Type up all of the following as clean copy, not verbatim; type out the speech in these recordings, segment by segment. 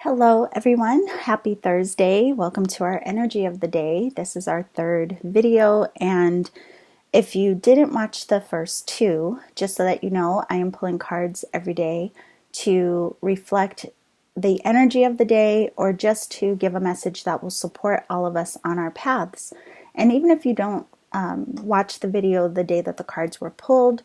Hello everyone, happy Thursday. Welcome to our energy of the day. This is our third video, and if you didn't watch the first two, just so that you know, I am pulling cards every day to reflect the energy of the day or just to give a message that will support all of us on our paths. And even if you don't watch the video the day that the cards were pulled,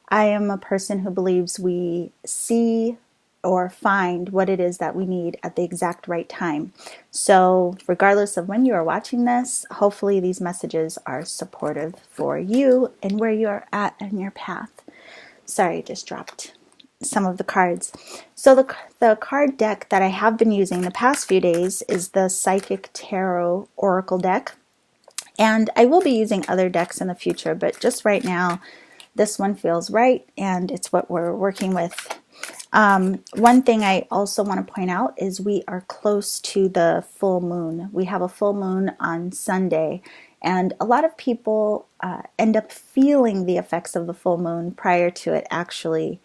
I am a person who believes we see or find what it is that we need at the exact right time. So regardless of when you are watching this, hopefully these messages are supportive for you and where you are at in your path. Sorry, I just dropped some of the cards. So the card deck that I have been using the past few days is the Psychic Tarot Oracle deck. And I will be using other decks in the future, but just right now, this one feels right, and it's what we're working with. One thing I also want to point out is we are close to the full moon. We have a full moon on Sunday, and a lot of people end up feeling the effects of the full moon prior to it actually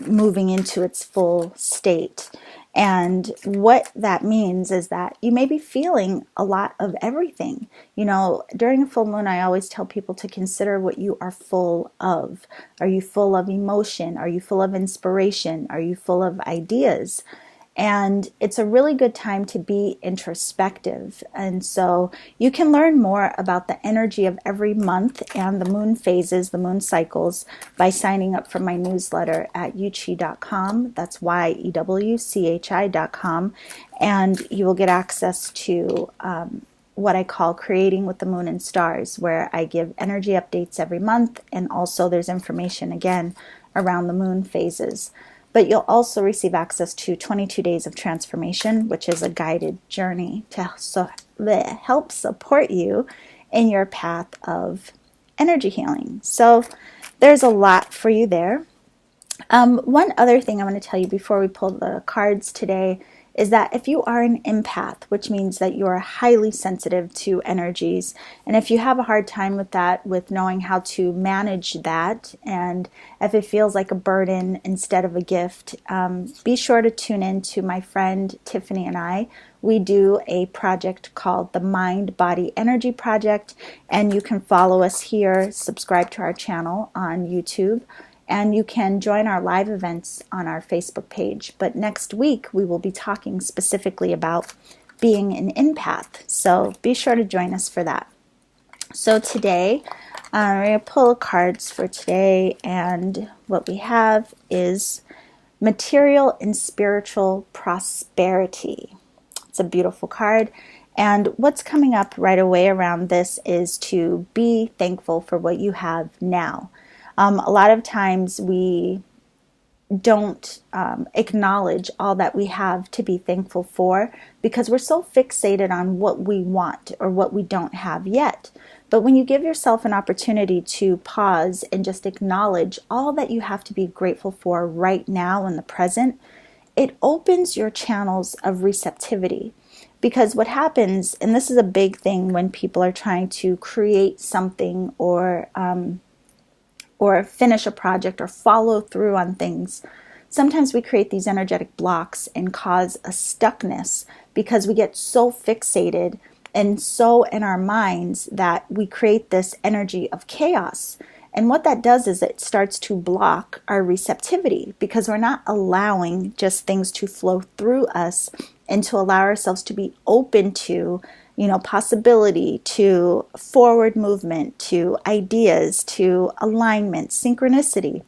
moving into its full state. And what that means is that you may be feeling a lot of everything. You know, during a full moon, I always tell people to consider what you are full of. Are you full of emotion? Are you full of inspiration? Are you full of ideas? And it's a really good time to be introspective. And so you can learn more about the energy of every month and the moon phases, the moon cycles, by signing up for my newsletter at yuchi.com. That's YEWCHI.com. And you will get access to what I call Creating with the Moon and Stars, where I give energy updates every month. And also there's information, again, around the moon phases. But you'll also receive access to 22 Days of Transformation, which is a guided journey to help support you in your path of energy healing. So there's a lot for you there. One other thing I want to tell you before we pull the cards today is that if you are an empath, which means that you are highly sensitive to energies, and if you have a hard time with that, with knowing how to manage that, and if it feels like a burden instead of a gift, be sure to tune in to my friend Tiffany and I. We do a project called the Mind Body Energy Project, and you can follow us here, subscribe to our channel on YouTube, and you can join our live events on our Facebook page. But next week, we will be talking specifically about being an empath. So be sure to join us for that. So today, we're going to pull cards for today. And what we have is material and spiritual prosperity. It's a beautiful card. And what's coming up right away around this is to be thankful for what you have now. A lot of times we don't acknowledge all that we have to be thankful for because we're so fixated on what we want or what we don't have yet. But when you give yourself an opportunity to pause and just acknowledge all that you have to be grateful for right now in the present, it opens your channels of receptivity. Because what happens, and this is a big thing when people are trying to create something or finish a project or follow through on things, sometimes we create these energetic blocks and cause a stuckness because we get so fixated and so in our minds that we create this energy of chaos. And what that does is it starts to block our receptivity because we're not allowing just things to flow through us and to allow ourselves to be open to possibility, to forward movement, to ideas, to alignment, synchronicity.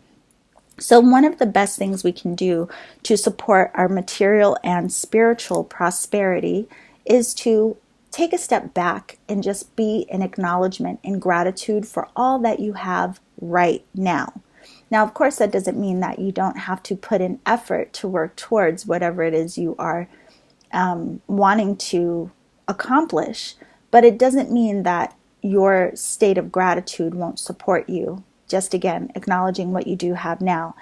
So one of the best things we can do to support our material and spiritual prosperity is to take a step back and just be in acknowledgement and gratitude for all that you have right now. Now, of course, that doesn't mean that you don't have to put in effort to work towards whatever it is you are wanting to accomplish, but it doesn't mean that your state of gratitude won't support you. Just again, acknowledging what you do have now.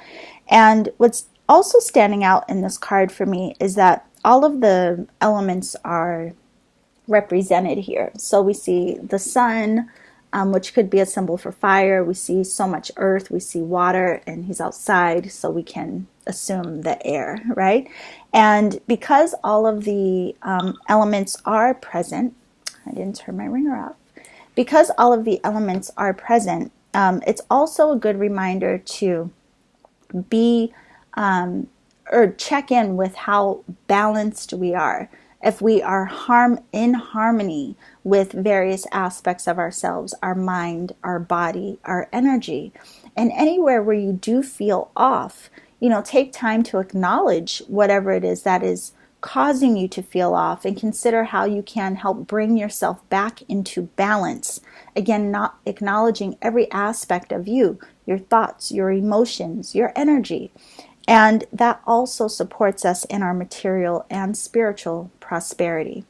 And what's also standing out in this card for me is that all of the elements are represented here. So we see the sun, which could be a symbol for fire. We see so much earth, we see water, and he's outside, so we can assume the air, right? And because all of the elements are present, I didn't turn my ringer off. Because all of the elements are present, it's also a good reminder to be or check in with how balanced we are. If we are in harmony with various aspects of ourselves, our mind, our body, our energy, and anywhere where you do feel off, take time to acknowledge whatever it is that is causing you to feel off, and consider how you can help bring yourself back into balance. Again, not acknowledging every aspect of you, your thoughts, your emotions, your energy. And that also supports us in our material and spiritual prosperity.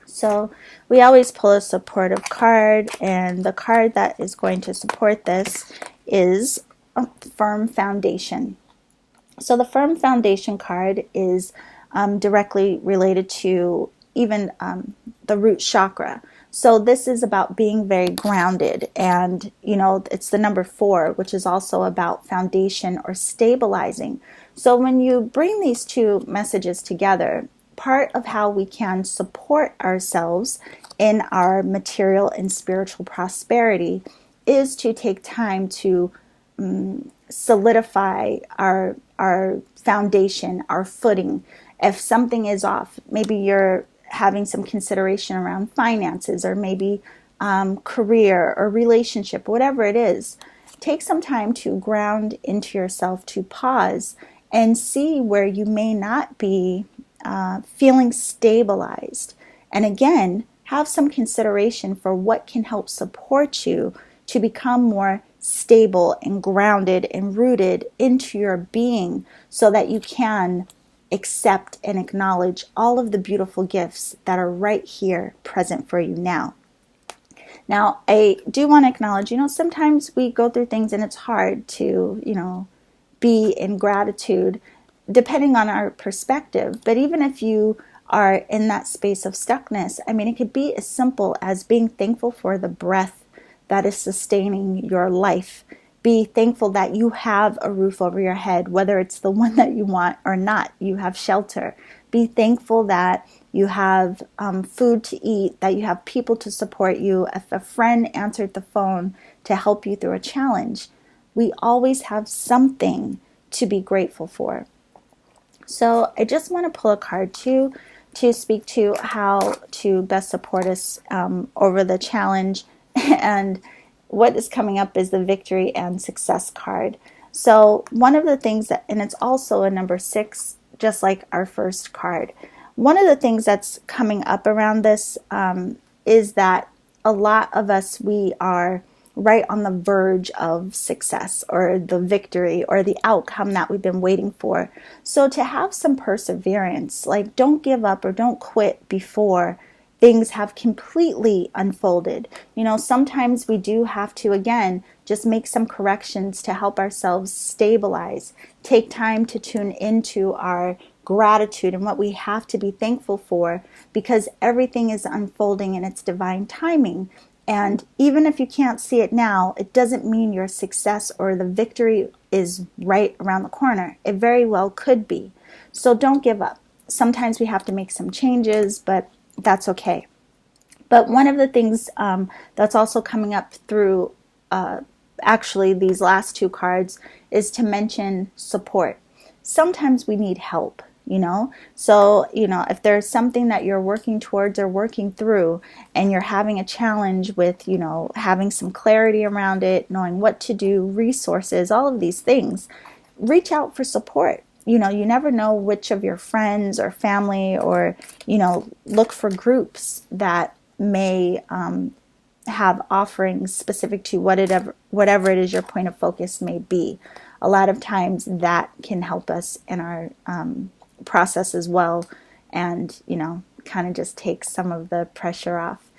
So we always pull a supportive card, and the card that is going to support this is a firm foundation. So the firm foundation card is directly related to even the root chakra. So this is about being very grounded, and it's the number 4, which is also about foundation or stabilizing. So when you bring these two messages together, part of how we can support ourselves in our material and spiritual prosperity is to take time to solidify our foundation, our footing. If something is off, maybe you're having some consideration around finances, or maybe career or relationship, whatever it is, take some time to ground into yourself, to pause and see where you may not be feeling stabilized. And again, have some consideration for what can help support you to become more stable and grounded and rooted into your being, so that you can accept and acknowledge all of the beautiful gifts that are right here present for you now. Now, I do want to acknowledge, sometimes we go through things and it's hard to, be in gratitude depending on our perspective. But even if you are in that space of stuckness, it could be as simple as being thankful for the breath that is sustaining your life. Be thankful that you have a roof over your head, whether it's the one that you want or not. You have shelter. Be thankful that you have food to eat, that you have people to support you. If a friend answered the phone to help you through a challenge, we always have something to be grateful for. So I just want to pull a card to speak to how to best support us over the challenge. And what is coming up is the victory and success card. So one of the things that, and it's also a number 6, just like our first card. One of the things that's coming up around this is that a lot of us, we are right on the verge of success, or the victory, or the outcome that we've been waiting for. So to have some perseverance, like don't give up or don't quit before things have completely unfolded. Sometimes we do have to, again, just make some corrections to help ourselves stabilize. Take time to tune into our gratitude and what we have to be thankful for, because everything is unfolding in its divine timing. And even if you can't see it now, it doesn't mean your success or the victory is right around the corner. It very well could be. So don't give up. Sometimes we have to make some changes, but that's okay. But one of the things that's also coming up through actually these last 2 cards is to mention support. Sometimes we need help. So, if there's something that you're working towards or working through, and you're having a challenge with, having some clarity around it, knowing what to do, resources, all of these things, reach out for support. You never know which of your friends or family, or, look for groups that may have offerings specific to whatever it is your point of focus may be. A lot of times that can help us in our process as well, and kind of just takes some of the pressure off.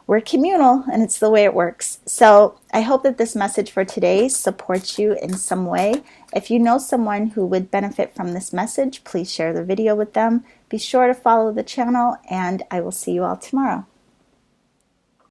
We're communal, and it's the way it works. So I hope that this message for today supports you in some way. If you know someone who would benefit from this message, please share the video with them. Be sure to follow the channel, and I will see you all tomorrow.